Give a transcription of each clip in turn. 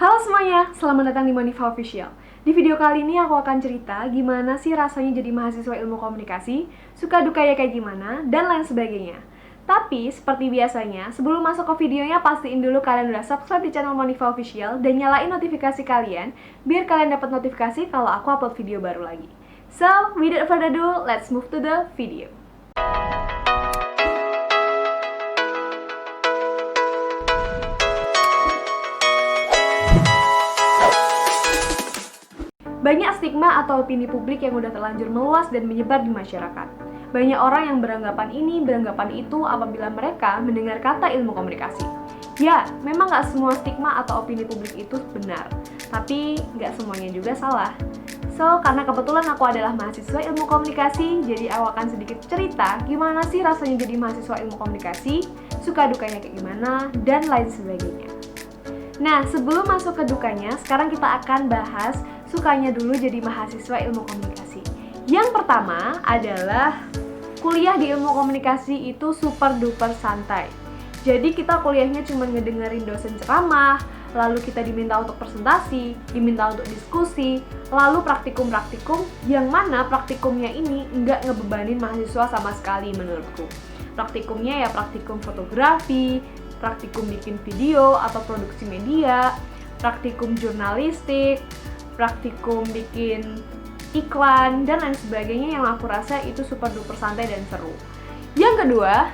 Halo semuanya, selamat datang di Monifa Official. Di video kali ini aku akan cerita gimana sih rasanya jadi mahasiswa ilmu komunikasi, suka dukanya kayak gimana, dan lain sebagainya. Tapi, seperti biasanya, sebelum masuk ke videonya pastiin dulu kalian udah subscribe di channel Monifa Official dan nyalain notifikasi kalian, biar kalian dapat notifikasi kalau aku upload video baru lagi. So, without further ado, let's move to the video. Banyak stigma atau opini publik yang udah terlanjur meluas dan menyebar di masyarakat. Banyak orang yang beranggapan ini, beranggapan itu apabila mereka mendengar kata ilmu komunikasi. Ya, memang gak semua stigma atau opini publik itu benar, tapi gak semuanya juga salah. So, karena kebetulan aku adalah mahasiswa ilmu komunikasi, jadi aku akan sedikit cerita gimana sih rasanya jadi mahasiswa ilmu komunikasi, suka dukanya kayak gimana, dan lain sebagainya. Nah, sebelum masuk ke dukanya, sekarang kita akan bahas sukanya dulu jadi mahasiswa ilmu komunikasi. Yang pertama adalah kuliah di ilmu komunikasi itu super duper santai. Jadi kita kuliahnya cuma ngedengerin dosen ceramah, lalu kita diminta untuk presentasi, diminta untuk diskusi, lalu praktikum-praktikum yang mana praktikumnya ini nggak ngebebanin mahasiswa sama sekali menurutku. Praktikumnya ya praktikum fotografi, praktikum bikin video atau produksi media, praktikum jurnalistik, praktikum bikin iklan, dan lain sebagainya yang aku rasa itu super duper santai dan seru. Yang kedua,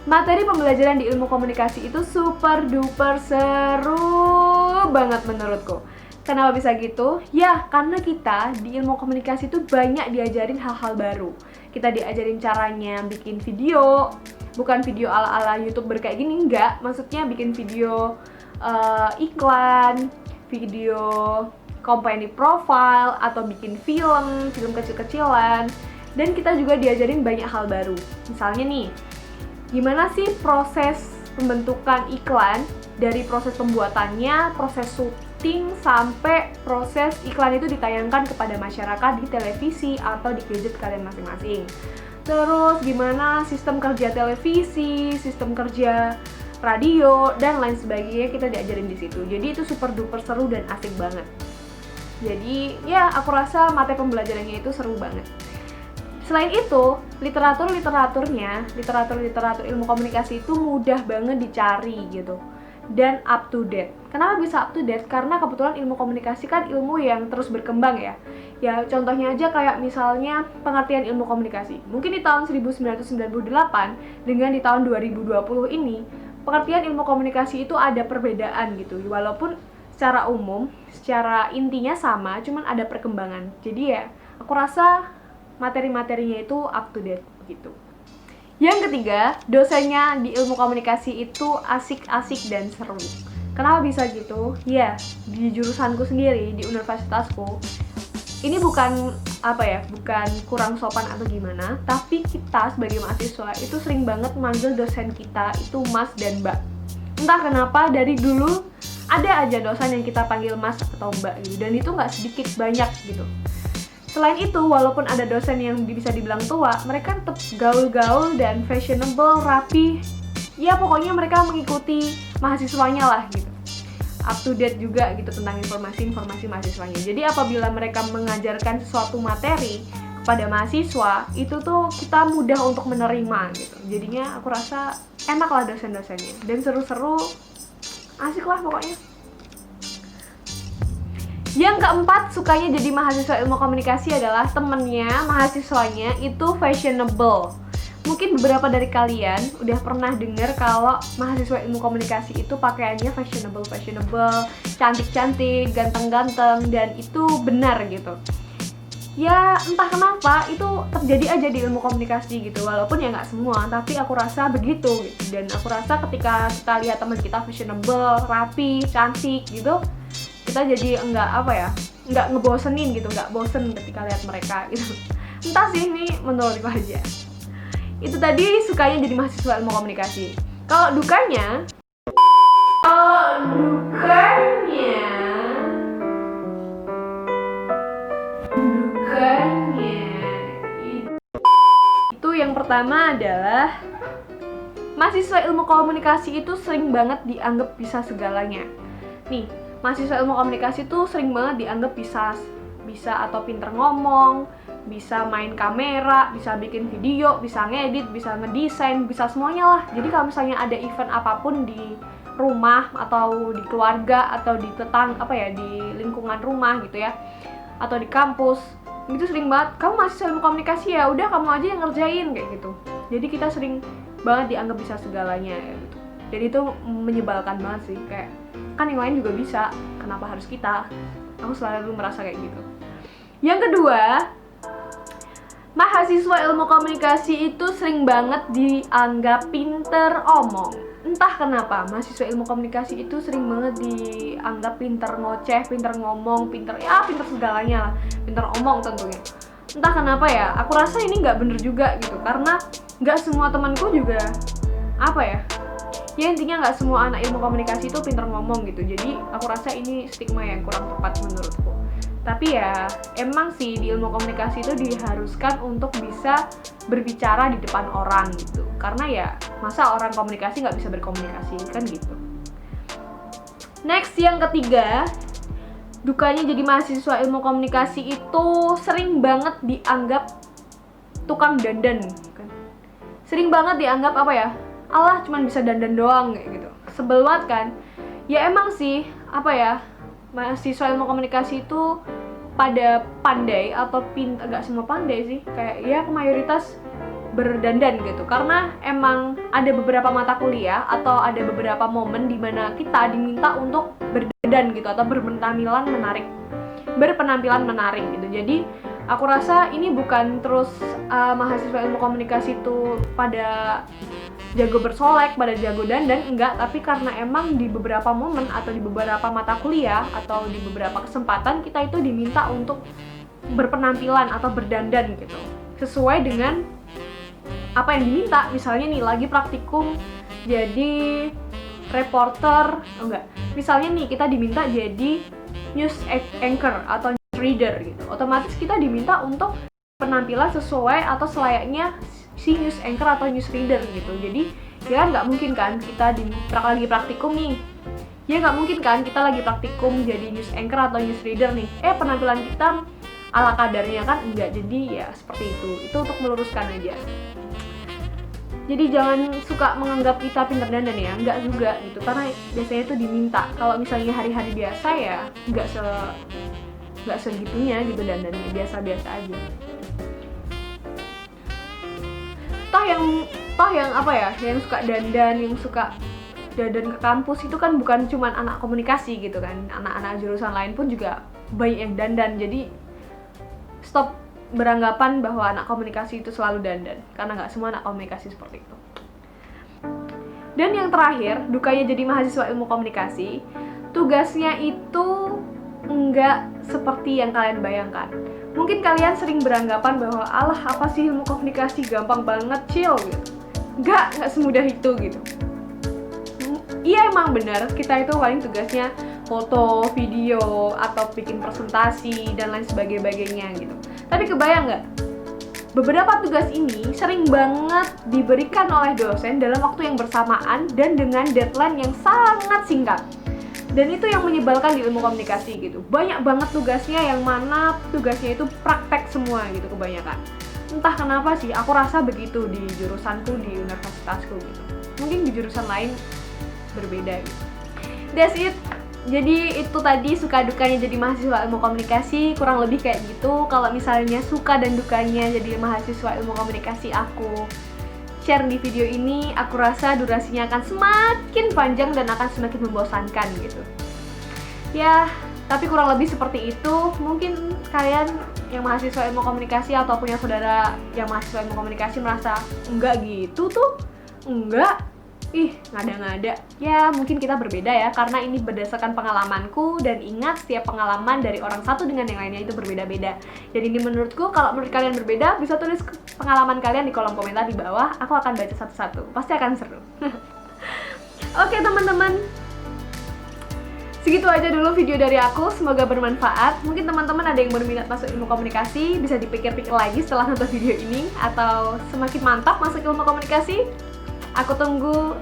materi pembelajaran di ilmu komunikasi itu super duper seru banget menurutku. Kenapa bisa gitu? Ya, karena kita di ilmu komunikasi itu banyak diajarin hal-hal baru. Kita diajarin caranya bikin video, bukan video ala-ala YouTuber kayak gini, enggak. Maksudnya bikin video iklan, video company profile, atau bikin film kecil-kecilan. Dan kita juga diajarin banyak hal baru. Misalnya nih, gimana sih proses pembentukan iklan, dari proses pembuatannya, proses syuting, sampai proses iklan itu ditayangkan kepada masyarakat di televisi atau di gadget kalian masing-masing. Terus gimana sistem kerja televisi, sistem kerja radio, dan lain sebagainya kita diajarin di situ. Jadi itu super duper seru dan asik banget. Jadi ya aku rasa materi pembelajarannya itu seru banget. Selain itu, literatur ilmu komunikasi itu mudah banget dicari gitu dan up to date. Kenapa bisa up to date? Karena kebetulan ilmu komunikasi kan ilmu yang terus berkembang ya. Ya contohnya aja kayak misalnya pengertian ilmu komunikasi. Mungkin di tahun 1998 dengan di tahun 2020 ini, pengertian ilmu komunikasi itu ada perbedaan gitu. Walaupun secara umum, secara intinya sama, cuman ada perkembangan. Jadi ya, aku rasa materi-materinya itu up to date gitu. Yang ketiga, dosennya di ilmu komunikasi itu asik-asik dan seru. Kenapa bisa gitu? Ya, di jurusanku sendiri, di universitasku, ini bukan bukan kurang sopan atau gimana, tapi kita sebagai mahasiswa itu sering banget manggil dosen kita itu Mas dan Mbak. Entah kenapa dari dulu ada aja dosen yang kita panggil Mas atau Mbak gitu, dan itu nggak sedikit banyak gitu. Selain itu, walaupun ada dosen yang bisa dibilang tua, mereka tetap gaul-gaul dan fashionable, rapi. Ya pokoknya mereka mengikuti mahasiswanya lah gitu. Up to date juga gitu tentang informasi-informasi mahasiswanya. Jadi apabila mereka mengajarkan sesuatu materi kepada mahasiswa, itu tuh kita mudah untuk menerima gitu. Jadinya aku rasa enak lah dosen-dosennya dan seru-seru, asik lah pokoknya. Yang keempat, sukanya jadi mahasiswa ilmu komunikasi adalah temennya, mahasiswanya itu fashionable. Mungkin beberapa dari kalian udah pernah dengar kalau mahasiswa ilmu komunikasi itu pakaiannya fashionable, cantik-cantik, ganteng-ganteng, dan itu benar gitu. Ya entah kenapa itu terjadi aja di ilmu komunikasi gitu, walaupun ya nggak semua, tapi aku rasa begitu gitu. Dan aku rasa ketika kita lihat teman kita fashionable, rapi, cantik gitu, kita jadi nggak ngebosenin gitu, nggak bosen ketika lihat mereka gitu. Entah sih, ini menurutku aja. Itu tadi sukanya jadi mahasiswa ilmu komunikasi. Kalau dukanya itu yang pertama adalah mahasiswa ilmu komunikasi itu sering banget dianggap bisa segalanya. Nih, mahasiswa ilmu komunikasi tuh sering banget dianggap bisa atau pinter ngomong, bisa main kamera, bisa bikin video, bisa ngedit, bisa ngedesain, bisa semuanya lah. Jadi kalau misalnya ada event apapun di rumah atau di keluarga atau di di lingkungan rumah gitu ya, atau di kampus, itu sering banget kamu mahasiswa ilmu komunikasi ya, udah kamu aja yang ngerjain kayak gitu. Jadi kita sering banget dianggap bisa segalanya gitu. Jadi itu menyebalkan banget sih, kayak kan yang lain juga bisa, kenapa harus kita? Aku selalu merasa kayak gitu. Yang kedua, mahasiswa ilmu komunikasi itu sering banget dianggap pinter omong. Entah kenapa, mahasiswa ilmu komunikasi itu sering banget dianggap pinter ngoceh, pinter ngomong, pinter segalanya lah, pinter omong tentunya. Entah kenapa ya, aku rasa ini nggak bener juga gitu, karena nggak semua temanku juga ya intinya nggak semua anak ilmu komunikasi itu pinter ngomong gitu. Jadi aku rasa ini stigma yang kurang tepat menurutku. Tapi ya emang sih di ilmu komunikasi itu diharuskan untuk bisa berbicara di depan orang gitu, karena ya masa orang komunikasi nggak bisa berkomunikasi kan gitu. Next, yang ketiga, dukanya jadi mahasiswa ilmu komunikasi itu sering banget dianggap tukang dandan kan. Sering banget dianggap alah cuman bisa dandan doang kayak gitu. Sebel banget kan. Ya emang sih mahasiswa ilmu komunikasi itu pada pandai atau enggak semua pandai sih, kayak ya mayoritas berdandan gitu, karena emang ada beberapa mata kuliah atau ada beberapa momen di mana kita diminta untuk berdandan gitu atau berpenampilan menarik gitu. Jadi aku rasa ini bukan terus mahasiswa ilmu komunikasi itu pada jago bersolek, pada jago dandan, enggak, tapi karena emang di beberapa momen atau di beberapa mata kuliah atau di beberapa kesempatan kita itu diminta untuk berpenampilan atau berdandan gitu, sesuai dengan apa yang diminta. Misalnya nih lagi praktikum jadi reporter, misalnya nih kita diminta jadi news anchor atau news reader gitu, otomatis kita diminta untuk penampilan sesuai atau selayaknya si news anchor atau news reader gitu. Jadi ya nggak mungkin kan kita lagi praktikum nih, ya nggak mungkin kan kita lagi praktikum jadi news anchor atau news reader nih, penampilan kita ala kadarnya kan, enggak. Jadi ya seperti itu untuk meluruskan aja. Jadi jangan suka menganggap kita pinter dandan ya, enggak juga gitu, karena biasanya itu diminta. Kalau misalnya hari-hari biasa ya nggak segitunya gitu dandannya, biasa-biasa aja. Yang suka dandan, yang suka dandan ke kampus itu kan bukan cuma anak komunikasi gitu kan, anak-anak jurusan lain pun juga banyak yang dandan. Jadi stop beranggapan bahwa anak komunikasi itu selalu dandan, karena nggak semua anak komunikasi seperti itu. Dan yang terakhir, dukanya jadi mahasiswa ilmu komunikasi, tugasnya itu nggak seperti yang kalian bayangkan. Mungkin kalian sering beranggapan bahwa alah apa sih ilmu komunikasi, gampang banget, chill gitu. Nggak semudah itu gitu. Iya emang benar, kita itu paling tugasnya foto, video, atau bikin presentasi dan lain sebagainya gitu. Tapi kebayang nggak? Beberapa tugas ini sering banget diberikan oleh dosen dalam waktu yang bersamaan dan dengan deadline yang sangat singkat. Dan itu yang menyebalkan di ilmu komunikasi gitu. Banyak banget tugasnya yang mana tugasnya itu praktek semua gitu kebanyakan. Entah kenapa sih, aku rasa begitu di jurusanku, di universitasku gitu. Mungkin di jurusan lain berbeda gitu. That's it. Jadi itu tadi suka dukanya jadi mahasiswa ilmu komunikasi, kurang lebih kayak gitu. Kalau misalnya suka dan dukanya jadi mahasiswa ilmu komunikasi aku share di video ini, aku rasa durasinya akan semakin panjang dan akan semakin membosankan gitu. Ya, tapi kurang lebih seperti itu. Mungkin kalian yang mahasiswa ilmu komunikasi atau punya saudara yang mahasiswa ilmu komunikasi merasa enggak gitu tuh, enggak, ngada-ngada. Ya mungkin kita berbeda ya, karena ini berdasarkan pengalamanku, dan ingat setiap pengalaman dari orang satu dengan yang lainnya itu berbeda-beda. Dan ini menurutku, kalau menurut kalian berbeda, bisa tulis pengalaman kalian di kolom komentar di bawah, aku akan baca satu-satu, pasti akan seru. Oke teman-teman, segitu aja dulu video dari aku, semoga bermanfaat. Mungkin teman-teman ada yang berminat masuk ilmu komunikasi, bisa dipikir-pikir lagi setelah nonton video ini, atau semakin mantap masuk ilmu komunikasi. Aku tunggu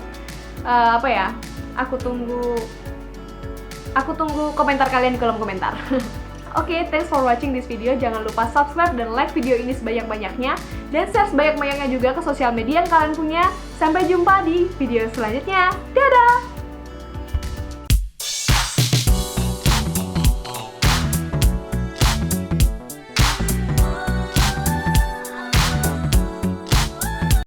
Aku tunggu komentar kalian di kolom komentar. Oke, thanks for watching this video. Jangan lupa subscribe dan like video ini sebanyak-banyaknya. Dan share sebanyak-banyaknya juga ke sosial media yang kalian punya. Sampai jumpa di video selanjutnya. Dadah!